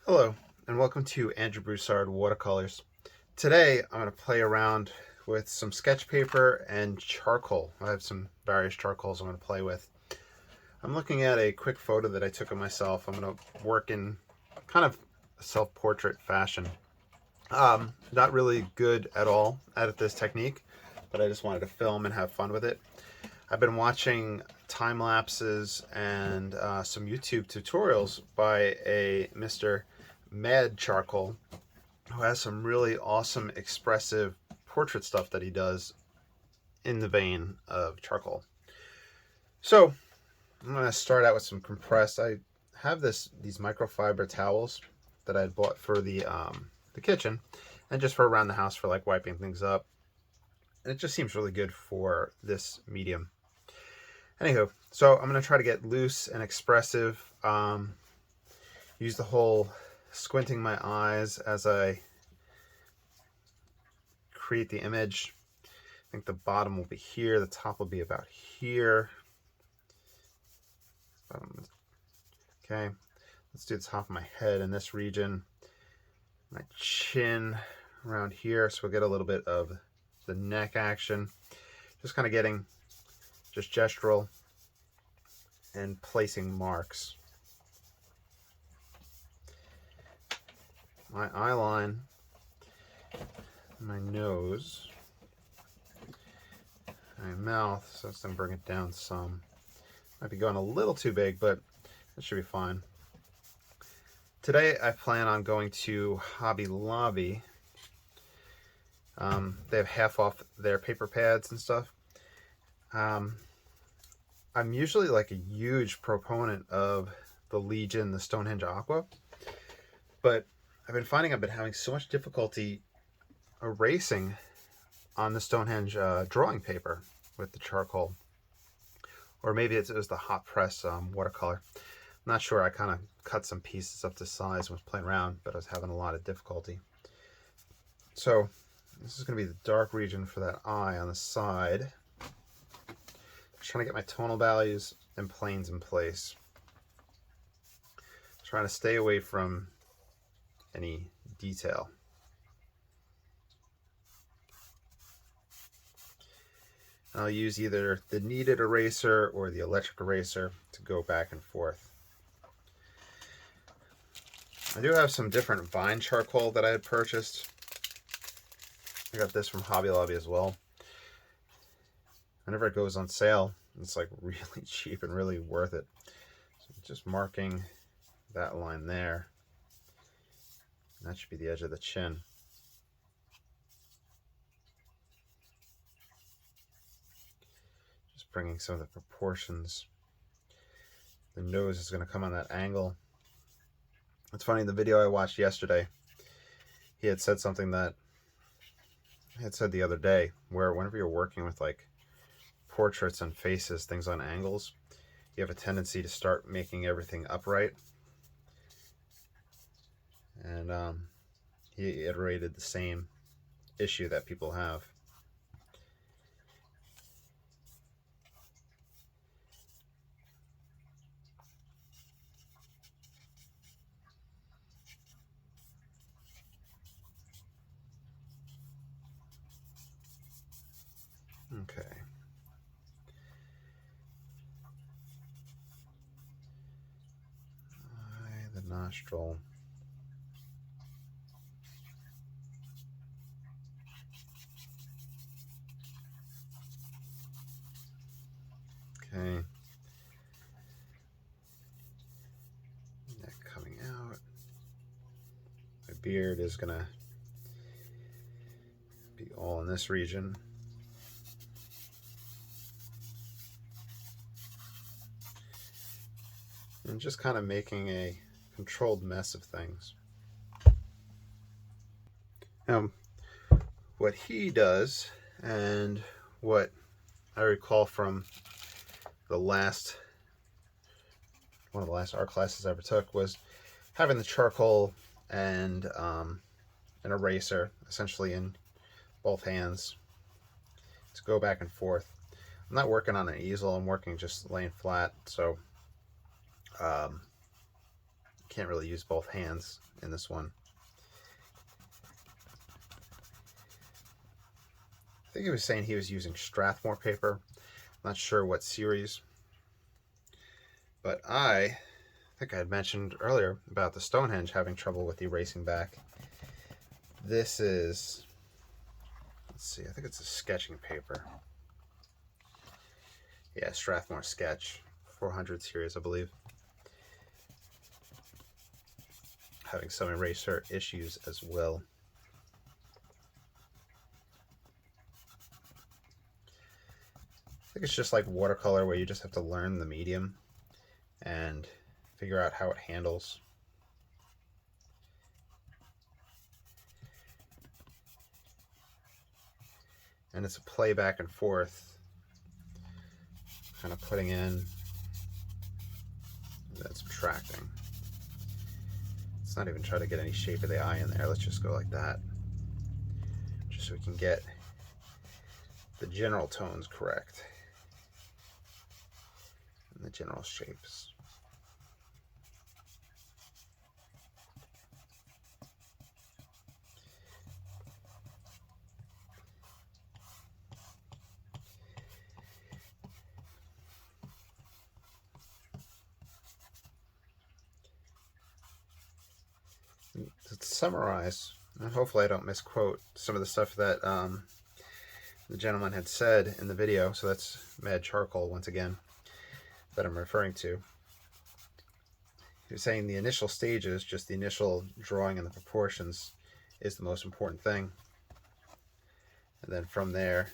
Hello, and welcome to Andrew Broussard Watercolors. Today, I'm going to play around with some sketch paper and charcoal. I have some various charcoals I'm going to play with. I'm looking at a quick photo that I took of myself. I'm going to work in kind of a self-portrait fashion. Not really good at all at this technique, but I just wanted to film and have fun with it. I've been watching time lapses and some YouTube tutorials by a Mr. Mad Charcoal, who has some really awesome expressive portrait stuff that he does in the vein of charcoal. So I'm going to start out with some compressed. I have these microfiber towels that I had bought for the kitchen and just for around the house for like wiping things up. And it just seems really good for this medium. Anywho, so I'm going to try to get loose and expressive. Use the whole squinting my eyes as I create the image. I think the bottom will be here, the top will be about here. Okay, let's do the top of my head in this region. My chin around here, so we'll get a little bit of the neck action. Just kind of getting just gestural and placing marks. My eye line, my nose, my mouth, so it's going to bring it down some. Might be going a little too big, but that should be fine. Today I plan on going to Hobby Lobby. They have half off their paper pads and stuff. I'm usually like a huge proponent of the Legion, the Stonehenge Aqua, but I've been finding I've been having so much difficulty erasing on the Stonehenge drawing paper with the charcoal. Or maybe it was the hot press watercolor. I'm not sure. I kind of cut some pieces up to size and was playing around, but I was having a lot of difficulty. So this is going to be the dark region for that eye on the side. Just trying to get my tonal values and planes in place. Trying to stay away from any detail. I'll use either the kneaded eraser or the electric eraser to go back and forth. I do have some different vine charcoal that I had purchased. I got this from Hobby Lobby as well. Whenever it goes on sale, it's like really cheap and really worth it. So just marking that line there. That should be the edge of the chin. Just bringing some of the proportions. The nose is going to come on that angle. It's funny, the video I watched yesterday, he had said something that I had said the other day, where whenever you're working with like portraits and faces, things on angles, you have a tendency to start making everything upright. And he iterated the same issue that people have. Okay. Eye, the nostril. Okay. Neck coming out. My beard is gonna be all in this region. And just kind of making a controlled mess of things. Now, what he does, and what I recall from the last one of the last art classes I ever took, was having the charcoal and an eraser essentially in both hands to go back and forth. I'm not working on an easel, I'm working just laying flat, so can't really use both hands in this one. I think he was saying he was using Strathmore paper. I'm not sure what series. But I think I had mentioned earlier about the Stonehenge having trouble with erasing back. This is, let's see, I think it's a sketching paper. Yeah, Strathmore Sketch 400 series, I believe. Having some eraser issues as well. I think it's just like watercolor, where you just have to learn the medium and figure out how it handles. And it's a play back and forth, kind of putting in and then subtracting. Let's not even try to get any shape of the eye in there. Let's just go like that, just so we can get the general tones correct and the general shapes. To summarize, and hopefully I don't misquote some of the stuff that the gentleman had said in the video, so that's Mad Charcoal once again that I'm referring to. He was saying the initial stages, just the initial drawing and the proportions, is the most important thing. And then from there,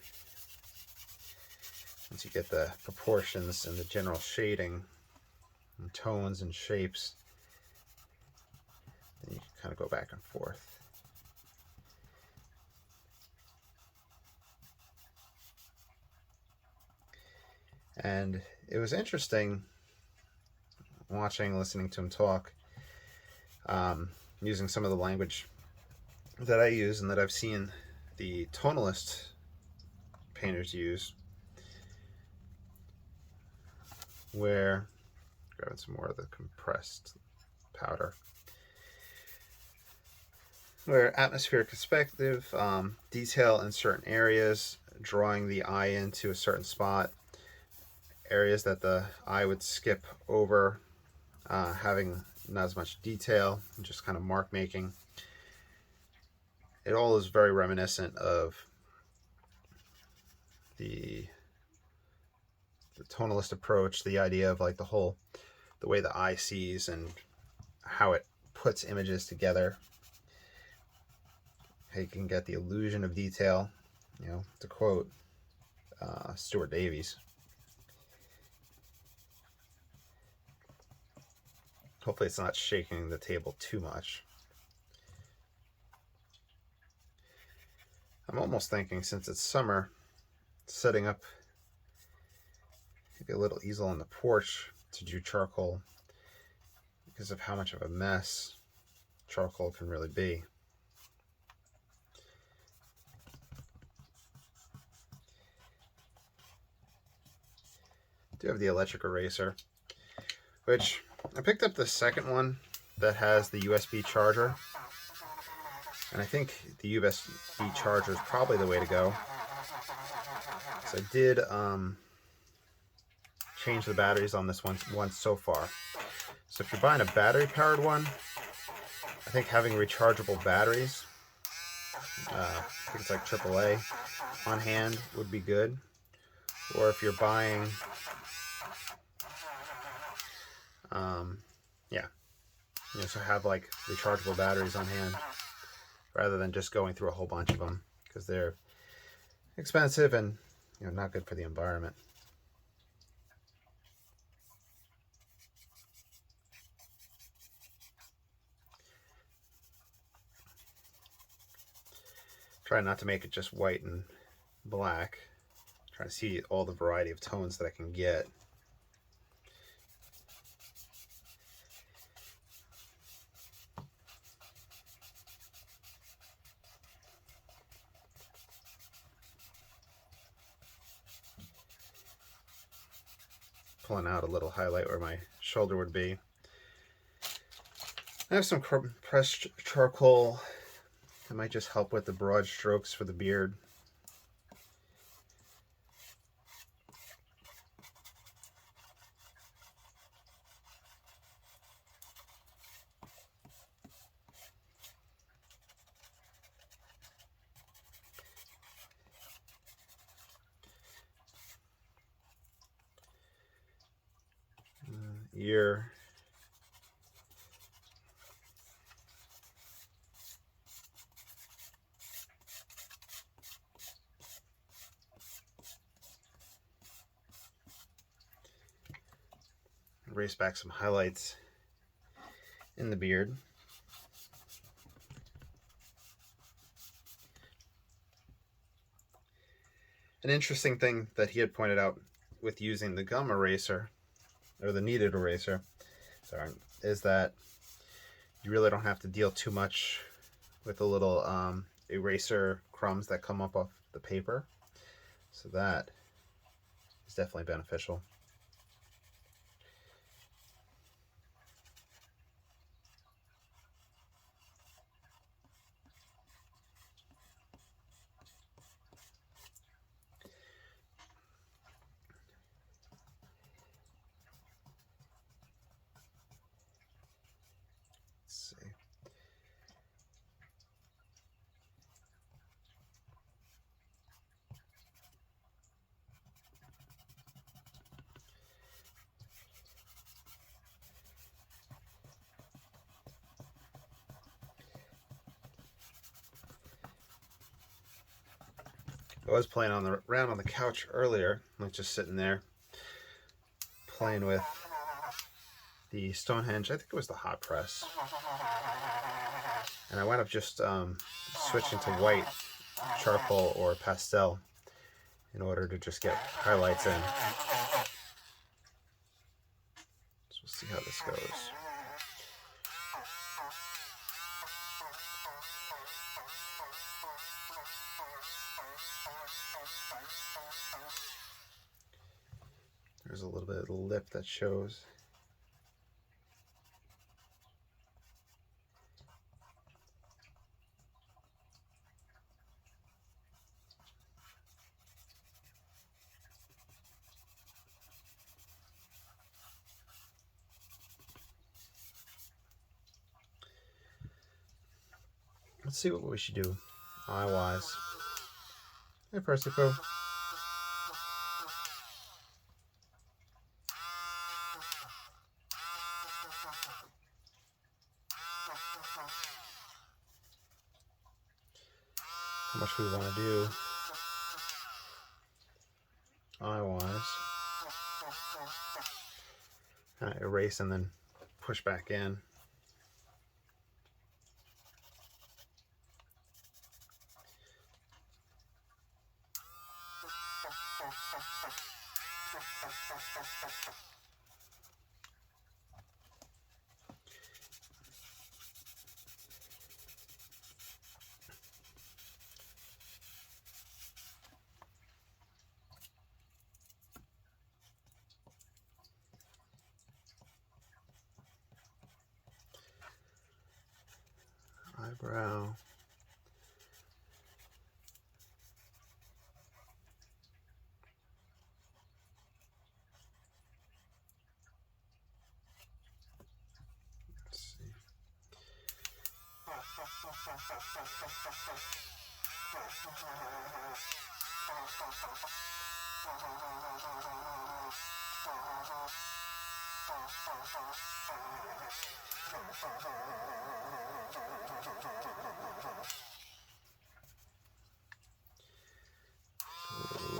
once you get the proportions and the general shading and tones and shapes, then you can kind of go back and forth. And it was interesting listening to him talk, using some of the language that I use and that I've seen the tonalist painters use, where, grabbing some more of the compressed powder, where atmospheric perspective, detail in certain areas, drawing the eye into a certain spot, areas that the eye would skip over, having not as much detail, and just kind of mark making. It all is very reminiscent of the tonalist approach, the idea of like the way the eye sees and how it puts images together. How you can get the illusion of detail, you know, to quote Stuart Davies. Hopefully it's not shaking the table too much. I'm almost thinking, since it's summer, setting up maybe a little easel on the porch to do charcoal, because of how much of a mess charcoal can really be. I do have the electric eraser, which I picked up the second one that has the USB charger, and I think the USB charger is probably the way to go. So I did change the batteries on this one once so far. So if you're buying a battery powered one, I think having rechargeable batteries, I think it's like AAA, on hand would be good. Or if you're buying so have like rechargeable batteries on hand rather than just going through a whole bunch of them, because they're expensive and not good for the environment. Try not to make it just white and black. Try to see all the variety of tones that I can get. Pulling out a little highlight where my shoulder would be. I have some pressed charcoal that might just help with the broad strokes for the beard. Ear. Erase back some highlights in the beard. An interesting thing that he had pointed out with using the gum eraser, or the kneaded eraser, sorry, is that you really don't have to deal too much with the little eraser crumbs that come up off the paper. So that is definitely beneficial. Let's see. I was playing around on the couch earlier, like just sitting there playing with the Stonehenge. I think it was the hot press, and I wound up just switching to white charcoal or pastel in order to just get highlights in. So we'll see how this goes. There's a little bit of the lip that shows. Let's see what we should do eye-wise. Hey, Persico. How much we want to do eye-wise. Kind of erase and then push back in. Eyebrow. Let's see.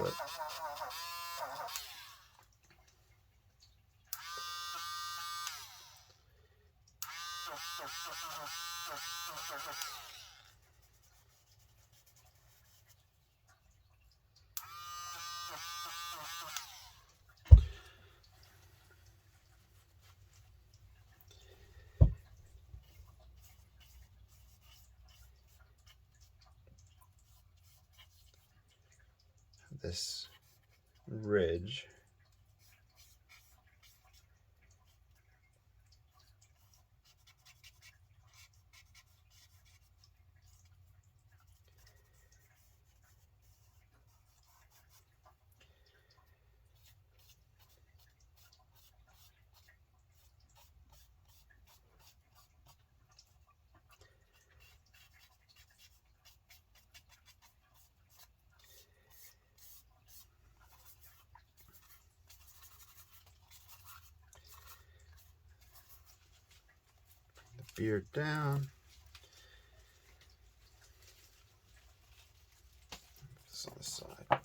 Lip. This ridge. beard down. This on the side.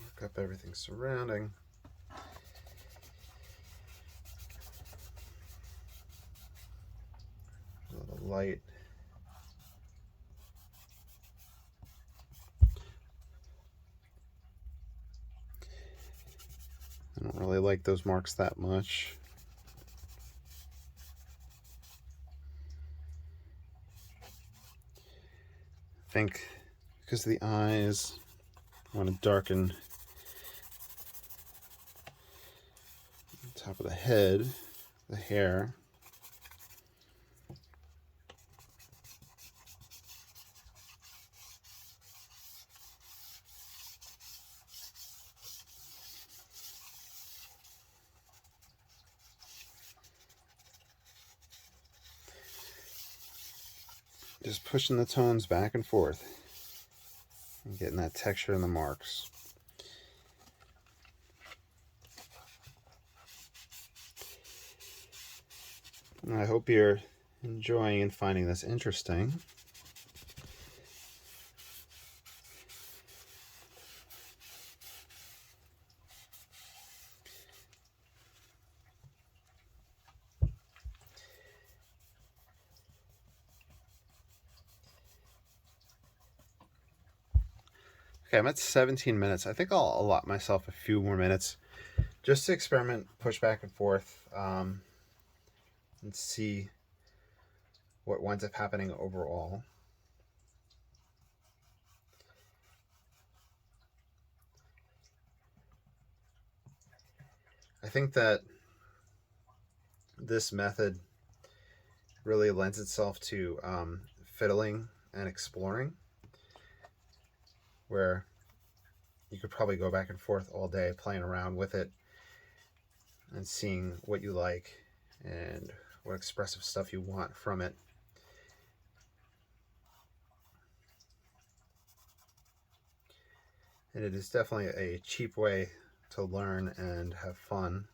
Work up everything surrounding. A little light. I don't really like those marks that much. I think because of the eyes, I want to darken the top of the head, the hair. Just pushing the tones back and forth and getting that texture in the marks. And I hope you're enjoying and finding this interesting. Okay, I'm at 17 minutes. I think I'll allot myself a few more minutes just to experiment, push back and forth, and see what winds up happening overall. I think that this method really lends itself to fiddling and exploring, where you could probably go back and forth all day playing around with it and seeing what you like and what expressive stuff you want from it. And it is definitely a cheap way to learn and have fun.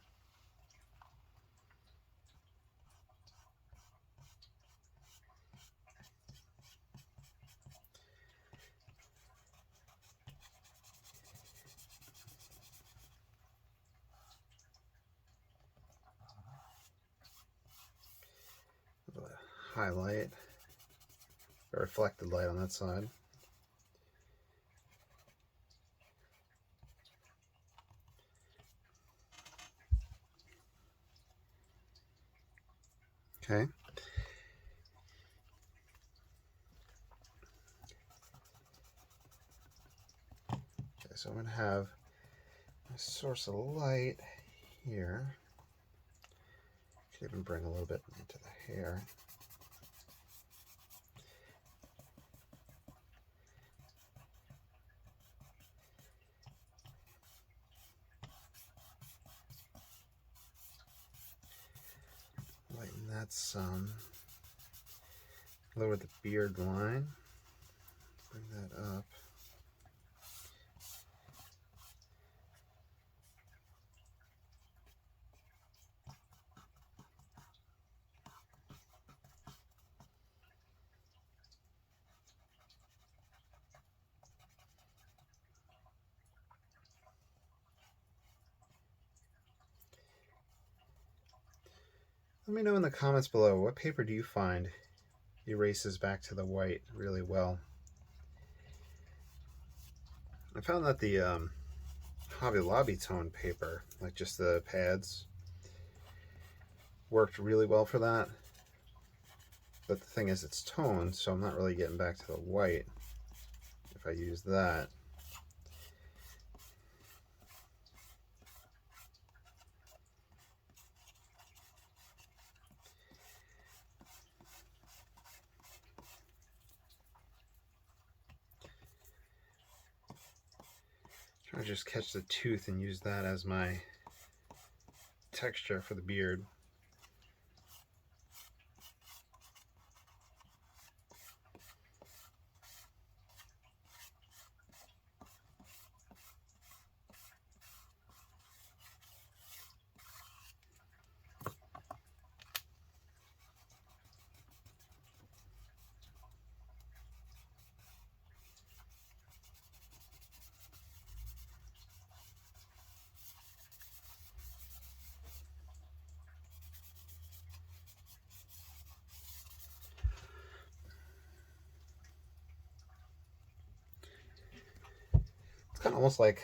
Highlight, a reflected light on that side. Okay. Okay, so I'm going to have my source of light here. Could even bring a little bit into the hair. Lighten that some. Lower the beard line. Bring that up. Let me know in the comments below, what paper do you find erases back to the white really well? I found that the Hobby Lobby tone paper, like just the pads, worked really well for that. But the thing is, it's toned, so I'm not really getting back to the white if I use that. Try to just catch the tooth and use that as my texture for the beard. kind of almost like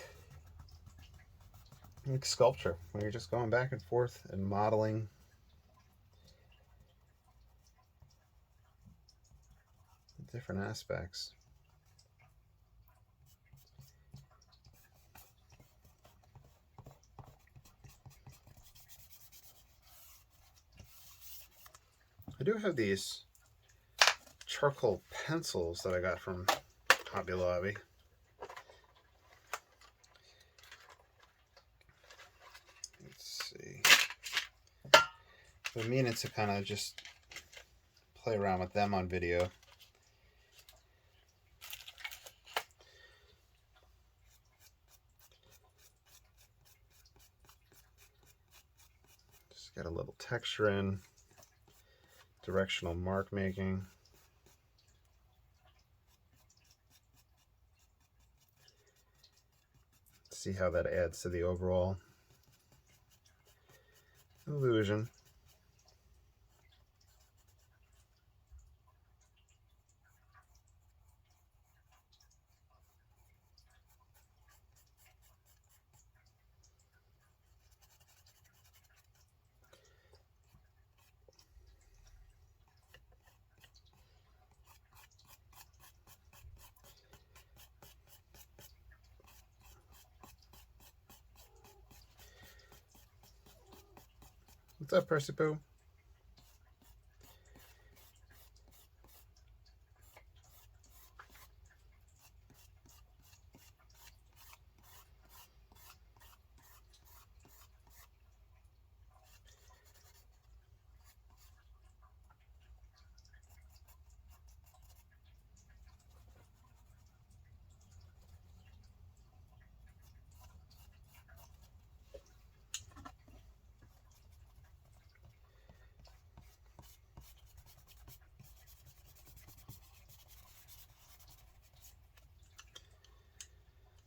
sculpture, where you're just going back and forth and modeling different aspects. I do have these charcoal pencils that I got from Hobby Lobby. Let's see. I'm meaning to kind of just play around with them on video. Just get a little texture in, directional mark making. See how that adds to the overall illusion. What's up, Percy Poo?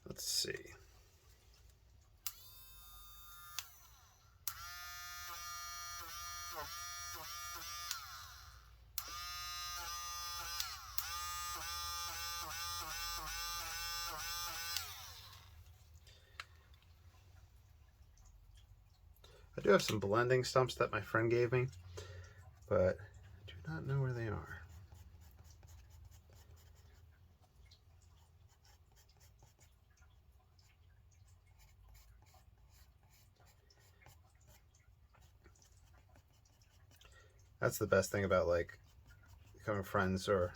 Let's see. I do have some blending stumps that my friend gave me, but I do not know where they are. That's the best thing about like becoming friends or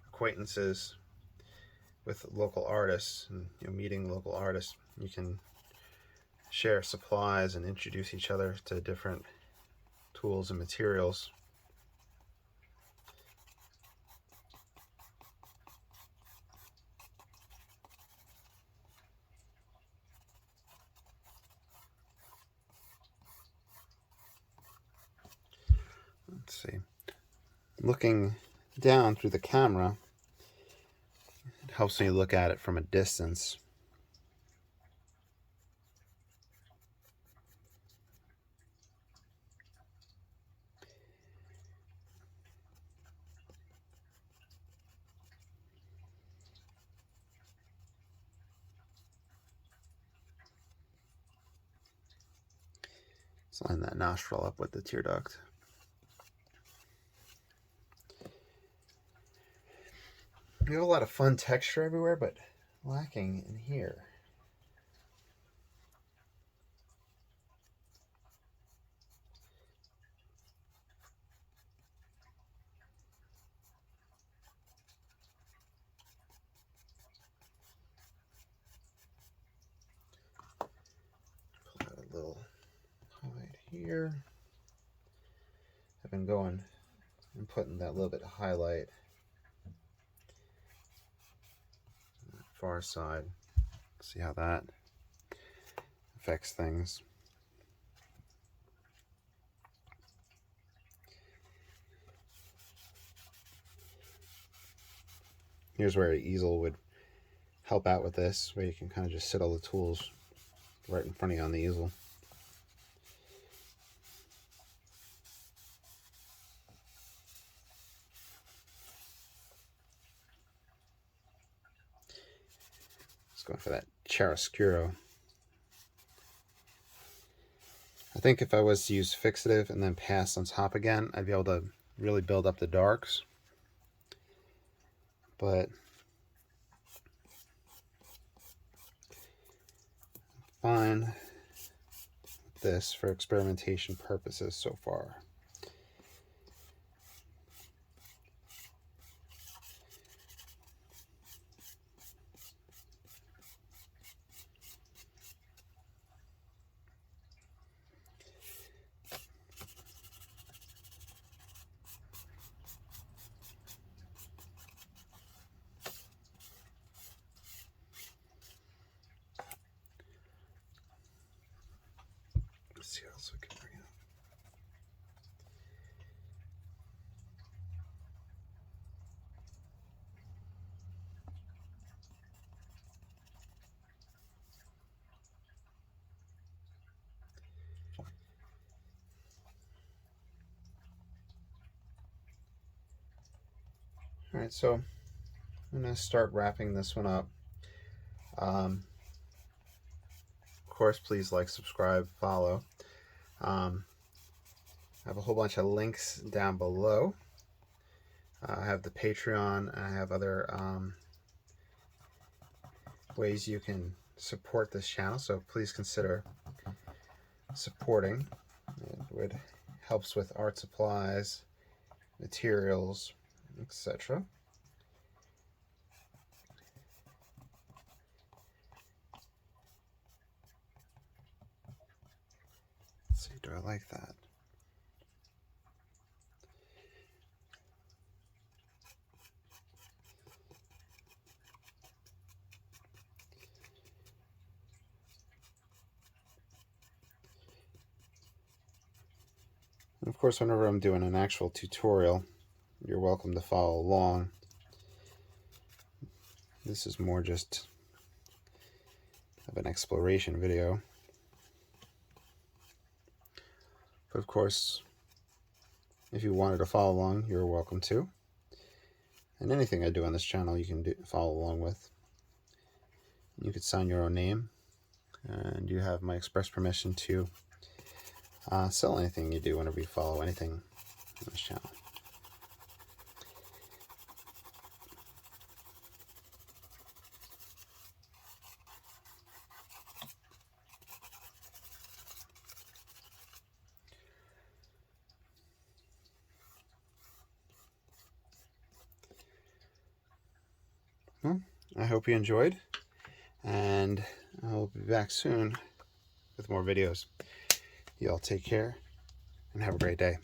acquaintances with local artists, and meeting local artists. You can share supplies and introduce each other to different tools and materials. Let's see. Looking down through the camera, it helps me look at it from a distance. Let's line that nostril up with the tear duct. We have a lot of fun texture everywhere, but lacking in here. Pull out a little highlight here. I've been going and putting that little bit of highlight on that far side. See how that affects things. Here's where an easel would help out with this, where you can kind of just sit all the tools right in front of you on the easel. Going for that chiaroscuro. I think if I was to use fixative and then pass on top again, I'd be able to really build up the darks. But fine with this for experimentation purposes so far. Let's see what else we can bring up. All right, so I'm going to start wrapping this one up. Of course, please like, subscribe, follow. I have a whole bunch of links down below. I have the Patreon, and I have other ways you can support this channel, so please consider supporting. It helps with art supplies, materials, etc. Let's see, do I like that? And of course, whenever I'm doing an actual tutorial, you're welcome to follow along. This is more just of an exploration video. But of course, if you wanted to follow along, you're welcome to. And anything I do on this channel, you can follow along with. You could sign your own name, and you have my express permission to sell anything you do whenever you follow anything on this channel. Well, I hope you enjoyed, and I'll be back soon with more videos. You all take care and have a great day.